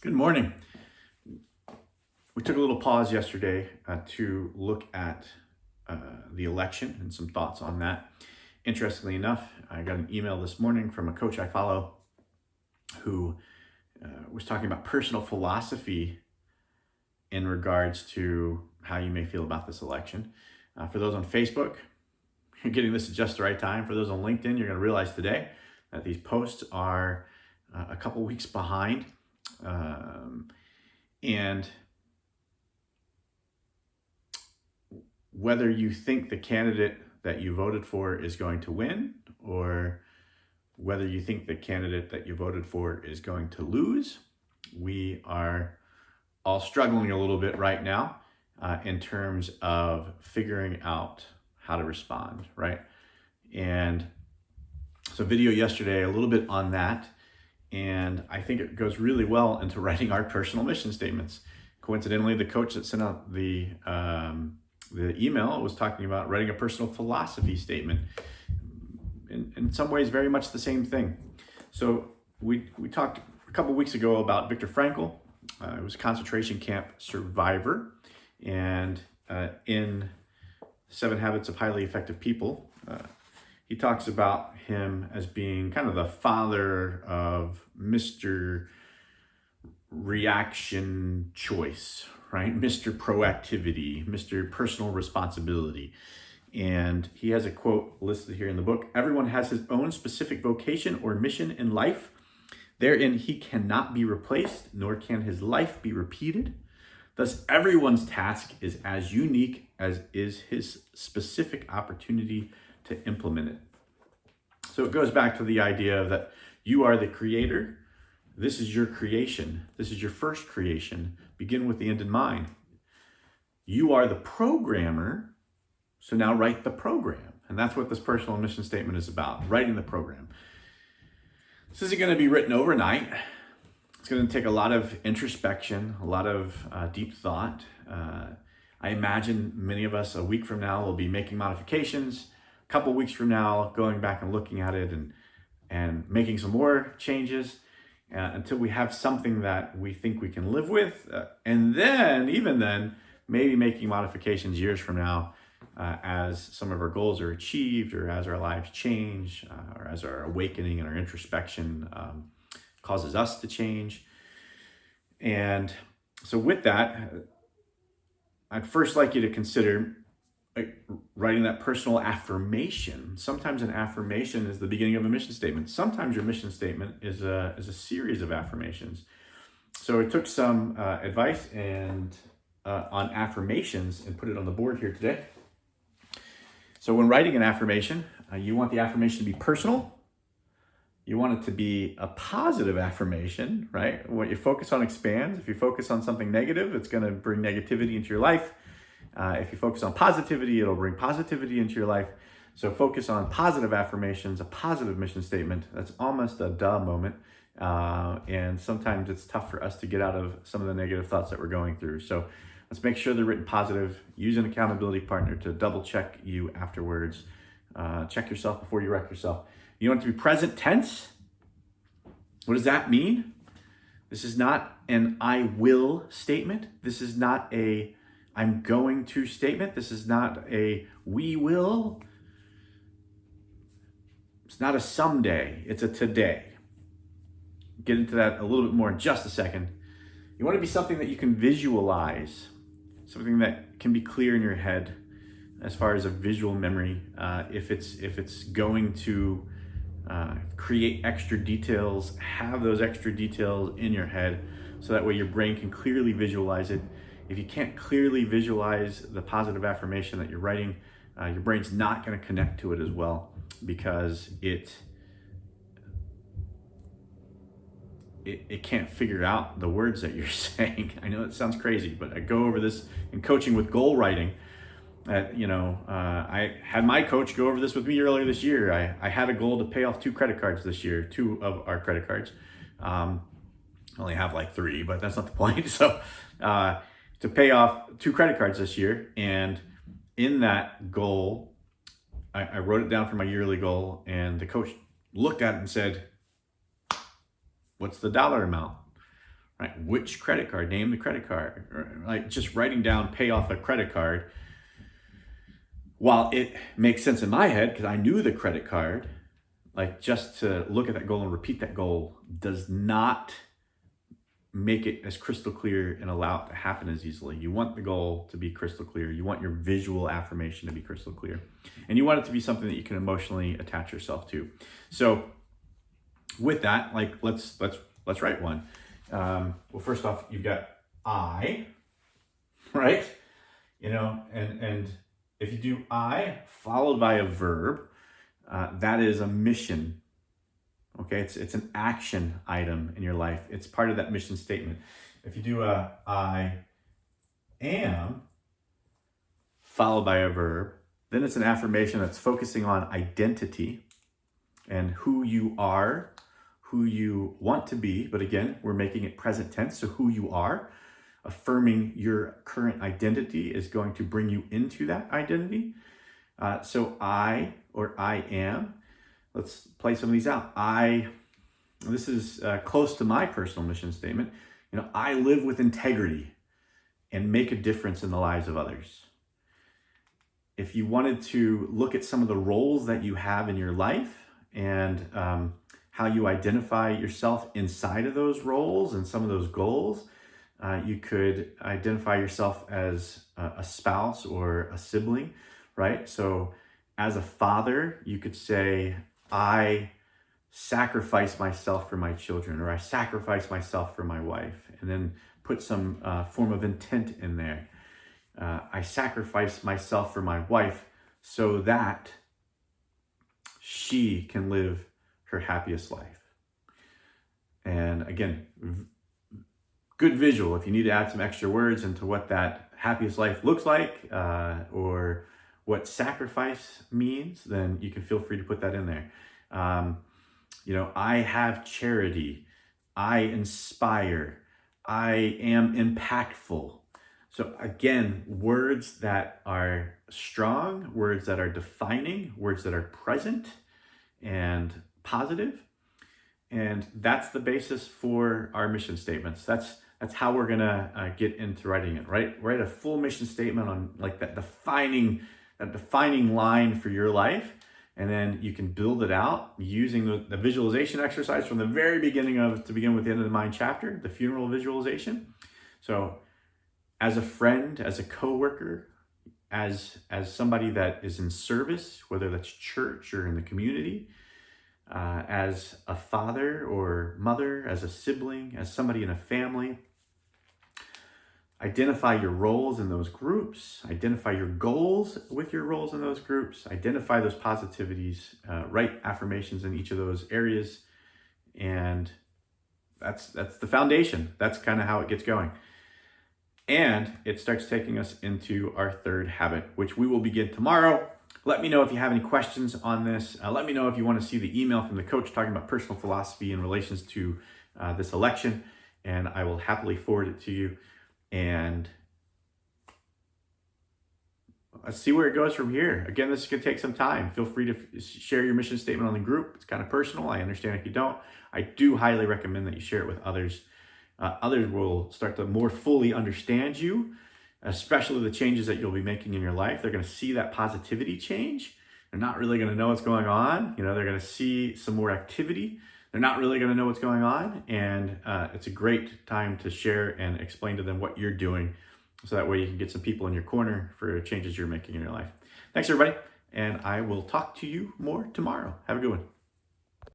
Good morning. We took a little pause yesterday to look at the election and some thoughts on that. Interestingly enough, I got an email this morning from a coach I follow who was talking about personal philosophy in regards to how you may feel about this election. For those on Facebook, you're getting this at just the right time. For those on LinkedIn, you're going to realize today that these posts are a couple weeks behind. And whether you think the candidate that you voted for is going to win, or whether you think the candidate that you voted for is going to lose, we are all struggling a little bit right now in terms of figuring out how to respond, right? And so video yesterday, a little bit on that. And I think it goes really well into writing our personal mission statements. Coincidentally, the coach that sent out the email was talking about writing a personal philosophy statement. In some ways, very much the same thing. So we talked a couple weeks ago about Viktor Frankl. He was a concentration camp survivor. And in 7 Habits of Highly Effective People, he talks about him as being kind of the father of Mr. Reaction Choice, right? Mr. Proactivity, Mr. Personal Responsibility. And he has a quote listed here in the book. Everyone has his own specific vocation or mission in life. Therein he cannot be replaced, nor can his life be repeated. Thus, everyone's task is as unique as is his specific opportunity to implement it. So it goes back to the idea that you are the creator. This is your creation. This is your first creation. Begin with the end in mind. You are the programmer. So now write the program. And that's what this personal mission statement is about, writing the program. This isn't going to be written overnight. It's going to take a lot of introspection, a lot of deep thought. I imagine many of us a week from now will be making modifications. A couple weeks from now, going back and looking at it and making some more changes until we have something that we think we can live with. And then, even then, maybe making modifications years from now as some of our goals are achieved, or as our lives change, or as our awakening and our introspection causes us to change. And so with that, I'd first like you to consider writing that personal affirmation. Sometimes an affirmation is the beginning of a mission statement. Sometimes your mission statement is a series of affirmations. So I took some advice and on affirmations and put it on the board here today. So when writing an affirmation, you want the affirmation to be personal. You want it to be a positive affirmation, right? What you focus on expands. If you focus on something negative, it's going to bring negativity into your life. If you focus on positivity, it'll bring positivity into your life. So focus on positive affirmations, a positive mission statement. That's almost a duh moment. And sometimes it's tough for us to get out of some of the negative thoughts that we're going through. So let's make sure they're written positive. Use an accountability partner to double check you afterwards. Check yourself before you wreck yourself. You want it to be present tense. What does that mean? This is not an I will statement. This is not a I'm going to statement. This is not a we will. It's not a someday. It's a today. Get into that a little bit more in just a second. You want to be something that you can visualize, something that can be clear in your head as far as a visual memory. If it's going to create extra details, have those extra details in your head so that way your brain can clearly visualize it. If you can't clearly visualize the positive affirmation that you're writing, your brain's not going to connect to it as well, because it can't figure out the words that you're saying. I know it sounds crazy, but I go over this in coaching with goal writing. I had my coach go over this with me earlier this year. I had a goal to pay off 2 credit cards this year, 2 of our credit cards. I only have like 3, but that's not the point. So to pay off 2 credit cards this year. And in that goal, I wrote it down for my yearly goal, and the coach looked at it and said, "What's the dollar amount?" right? Which credit card? Name the credit card. Like just writing down pay off a credit card, while it makes sense in my head because I knew the credit card, like just to look at that goal and repeat that goal does not make it as crystal clear and allow it to happen as easily. You want the goal to be crystal clear. You want your visual affirmation to be crystal clear. And you want it to be something that you can emotionally attach yourself to. So with that, like let's write one. Well, first off, you've got I, right? You know, and if you do I followed by a verb, that is a mission. Okay, it's an action item in your life. It's part of that mission statement. If you do a I am followed by a verb, then it's an affirmation that's focusing on identity and who you are, who you want to be. But again, we're making it present tense. So who you are, affirming your current identity is going to bring you into that identity. So I or I am. Let's play some of these out. This is close to my personal mission statement. You know, I live with integrity and make a difference in the lives of others. If you wanted to look at some of the roles that you have in your life and how you identify yourself inside of those roles and some of those goals, you could identify yourself as a spouse or a sibling, right? So as a father, you could say, I sacrifice myself for my children, or I sacrifice myself for my wife, and then put some form of intent in there. I sacrifice myself for my wife so that she can live her happiest life. And again, good visual. If you need to add some extra words into what that happiest life looks like, or what sacrifice means, then you can feel free to put that in there. You know, I have charity, I inspire, I am impactful. So again, words that are strong, words that are defining, words that are present and positive. And that's the basis for our mission statements. That's how we're gonna get into writing it, right? Write a full mission statement on like that defining line for your life. And then you can build it out using the visualization exercise from the very beginning to begin with the end of the mind chapter, the funeral visualization. So as a friend, as a coworker, as somebody that is in service, whether that's church or in the community, as a father or mother, as a sibling, as somebody in a family, identify your roles in those groups, identify your goals with your roles in those groups, identify those positivities, write affirmations in each of those areas. And that's the foundation. That's kind of how it gets going. And it starts taking us into our third habit, which we will begin tomorrow. Let me know if you have any questions on this. Let me know if you want to see the email from the coach talking about personal philosophy in relations to this election, and I will happily forward it to you. And let's see where it goes from here. Again, this is going to take some time. Feel free to share your mission statement on the group. It's kind of personal. I understand if you don't. I do highly recommend that you share it with others. Others will start to more fully understand you, especially the changes that you'll be making in your life. They're going to see that positivity change. They're not really going to know what's going on. You know, they're going to see some more activity. They're not really going to know what's going on. And it's a great time to share and explain to them what you're doing. So that way you can get some people in your corner for changes you're making in your life. Thanks, everybody. And I will talk to you more tomorrow. Have a good one.